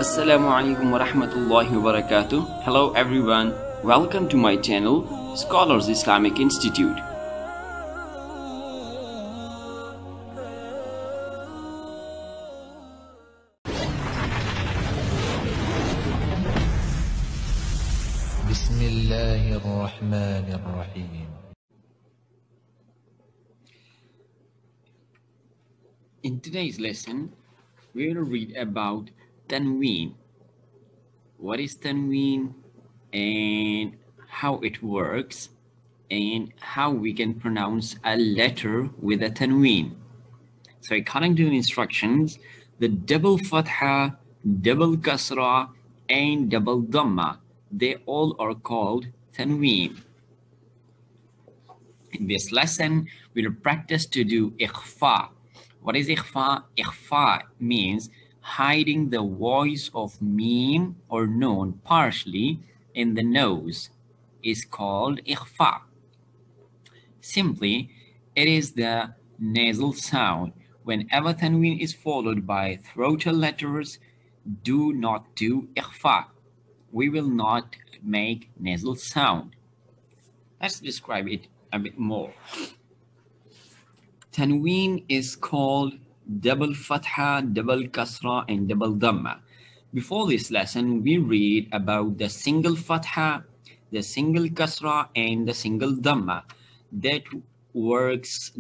Assalamu alaikum wa rahmatullahi wa barakatuh. Hello everyone, welcome to my channel Scholars Islamic Institute. Bismillahirrahmanirrahim. In today's lesson, we will read about Tanween. What is Tanween and how it works and how we can pronounce a letter with a Tanween. So according to the instructions, the double Fatha, double Kasra and double Dhamma, they all are called Tanween. In this lesson, we'll practice to do Ikhfa. What is Ikhfa? Ikhfa means hiding the voice of meme or noon partially in the nose is called Ikhfa. Simply, it is the nasal sound. Whenever Tanween is followed by throatal letters, do not do Ikhfa. We will not make nasal sound. Let's describe it a bit more. Tanween is called double Fatha, double Kasra, and double Dhamma. Before this lesson, we read about the single Fatha, the single Kasra, and the single Dhamma. That works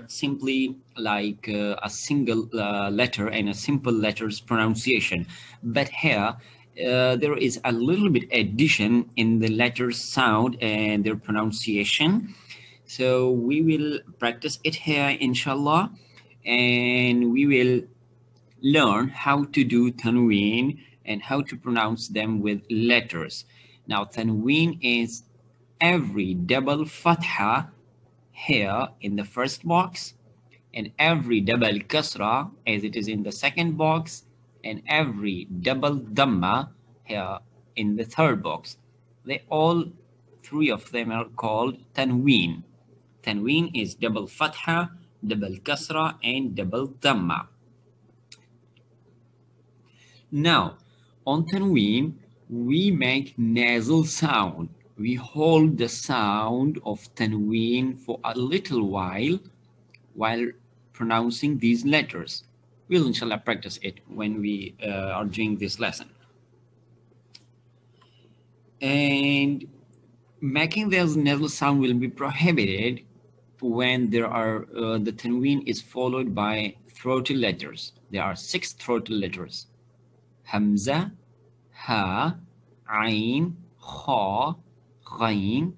simply like a single letter and a simple letter's pronunciation. But here, there is a little bit addition in the letters sound and their pronunciation. So we will practice it here, inshallah, and we will learn how to do Tanween and how to pronounce them with letters. Now, Tanween is every double Fatha here in the first box, and every double Kasra as it is in the second box, and every double Dhamma here in the third box. All three of them are called Tanween. Tanween is double Fatha, double Kasra, and double Dhamma. Now, on Tanween, we make nasal sound. We hold the sound of Tanween for a little while pronouncing these letters. We'll inshallah practice it when we are doing this lesson. And making this nasal sound will be prohibited when there are the Tanween is followed by throatal letters. There are 6 throatal letters: Hamza, Ha, Ain, Kha, Ghain,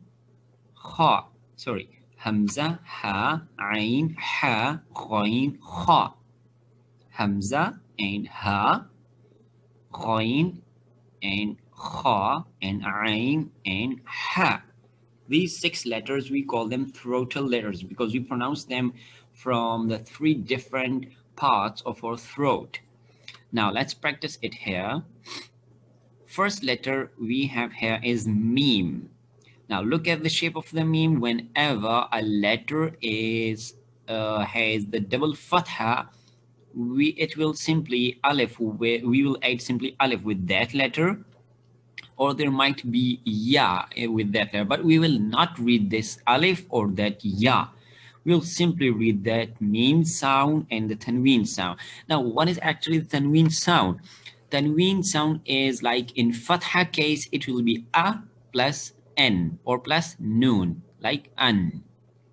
Kha. Sorry, Hamza, Ha, Ain, Ha, Ghain, Kha. Hamza and Ha, Ghain and Kha, and Ain and Ha. These 6 letters, we call them throatal letters because we pronounce them from the 3 different parts of our throat. Now let's practice it here. First letter we have here is meme. Now look at the shape of the meme. Whenever a letter is has the double Fatha, it will simply alif. We will add simply alif with that letter, or there might be ya with that letter, but we will not read this alif or that ya. We'll simply read that meme sound and the Tanween sound. Now, what is actually the Tanween sound? Tanween sound is like in Fatha case, it will be a plus n or plus noon, like an.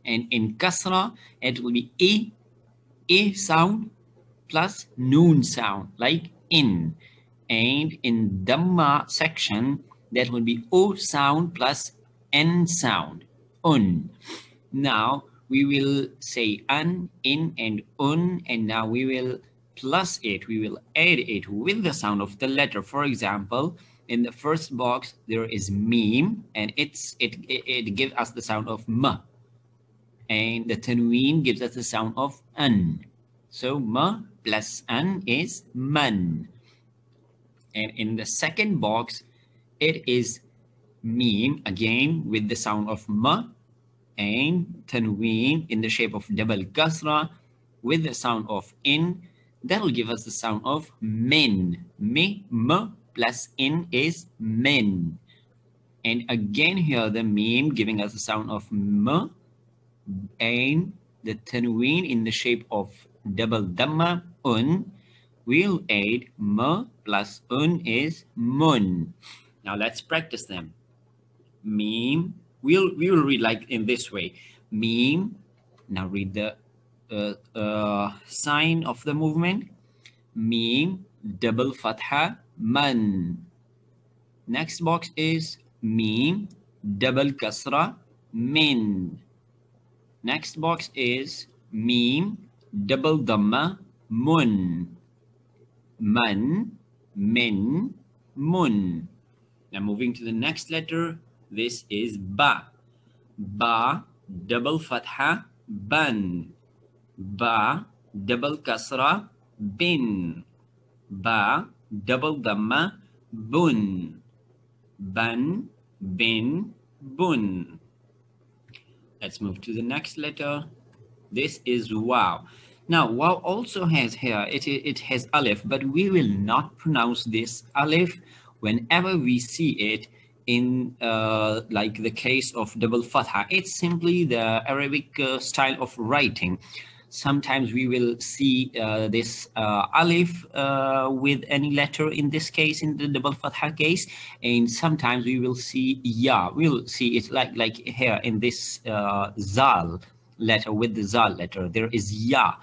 And in Kasra, it will be a sound plus noon sound, like in. And in Dhamma section, that will be O sound plus N sound, un. Now, we will say an, in, and un, and now we will plus it. We will add it with the sound of the letter. For example, in the first box, there is meme, and it gives us the sound of ma. And the Tanween gives us the sound of an. So, ma plus an is man. And in the second box, it is meme again with the sound of ma, and Tanween in the shape of double Kasra with the sound of in. That'll give us the sound of min. Me, m plus in is min. And again here the meme giving us the sound of m, and the tanween in the shape of double dhamma un. We'll add m plus un is mun. Now let's practice them. Meme. We will read like in this way. Meme. Now read the sign of the movement. Meme double fatha man. Next box is meme double kasra min. Next box is meme double dhamma mun. Man, min, mun. Now moving to the next letter, this is ba. Ba double fatha ban. Ba double kasra bin. Ba double dhamma bun. Ban, bin, bun. Let's move to the next letter. This is wow. Now wow also has here, it has aleph, but we will not pronounce this aleph whenever we see it in like the case of double fatha. It's simply the Arabic style of writing. Sometimes we will see this aleph with any letter, in this case, in the double fatha case, and sometimes we will see ya. We'll see it like here in this zal letter, with the zal letter. There is ya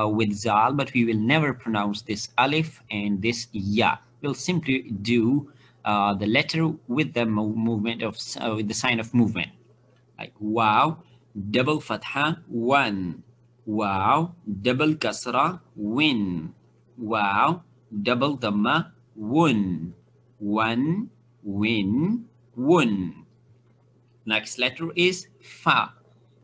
with zal, but we will never pronounce this aleph and this ya. We'll simply do the letter with the movement of with the sign of movement, like wow, double fatha one. Wow, double kasra win. Wow, double dhamma wun. One, win, wun. Next letter is fa.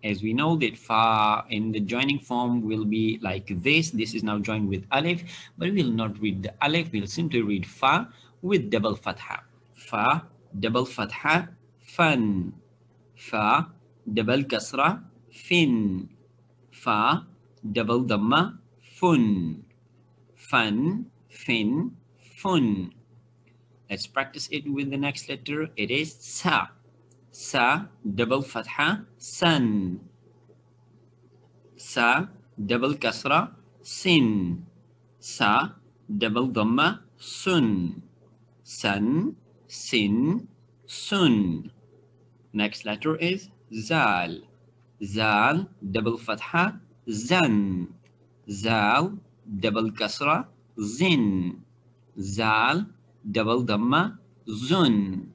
As we know that fa in the joining form will be like this. This is now joined with aleph, but we will not read the aleph. We'll simply read fa with double fatha. Fa, double fatha, fan. Fa, double kasra, fin. Fa, double dhamma, fun. Fun, fin, fun. Let's practice it with the next letter. It is sa. Sa, double fatha, san. Sa, double kasra, sin. Sa, double dhamma, sun. San, sin, sun. Next letter is zal. Zal, double fatha, zan. Zal, double kasra, zin. Zal, double dhamma, zun.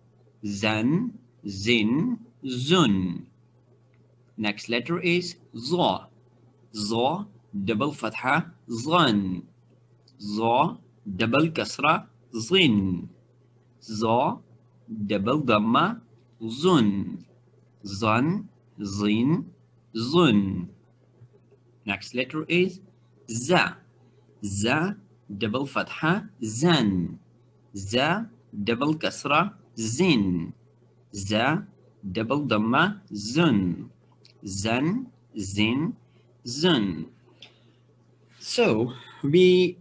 Zan, zin, zun. Next letter is za. Za, double fatha, zan. Za, double kasra, zin. Za, double dhamma, zun. Zan, zin, zun. Next letter is za. Za, double fatha, zan. Za, double kasra, zin. Za, double dhamma, zun. Zan, zin, zun. So we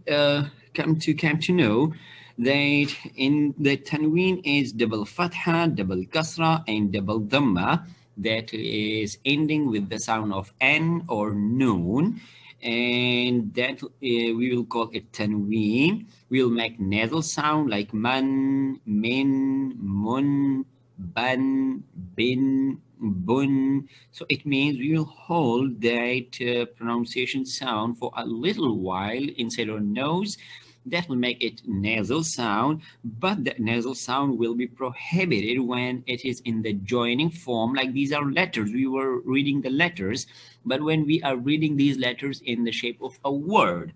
come to know that in the tanween is double fatha, double kasra, and double dhamma, that is ending with the sound of n or noon, and that we will call it tanween. We'll make nasal sound like man, min, mun, ban, bin, bun. So it means we will hold that pronunciation sound for a little while inside our nose. That will make it nasal sound, but the nasal sound will be prohibited when it is in the joining form. Like these are letters, we were reading the letters, but when we are reading these letters in the shape of a word,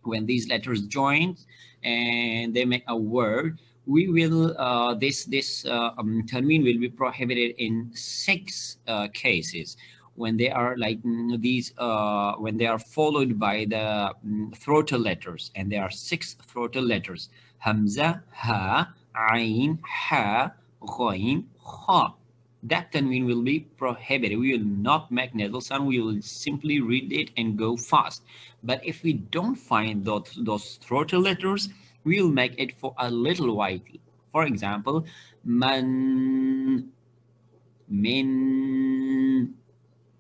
when these letters join and they make a word, we will this tanween will be prohibited in 6 cases. When they are like these, when they are followed by the throatal letters, and there are 6 throatal letters: hamza, ha, ain, ha, ghain, kha. that tanween will be prohibited. We will not make nasal sound. We will simply read it and go fast. But if we don't find those throaty letters, we will make it for a little while. For example, man, min,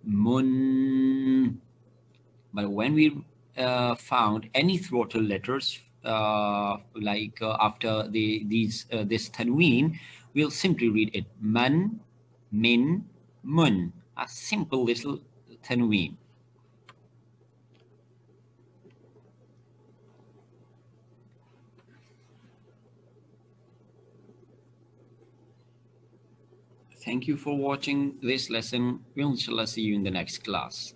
mun. But when we found any throatal letters after this tanween, we'll simply read it man, min, mun. A simple little tanween. Thank you for watching this lesson. We'll inshallah see you in the next class.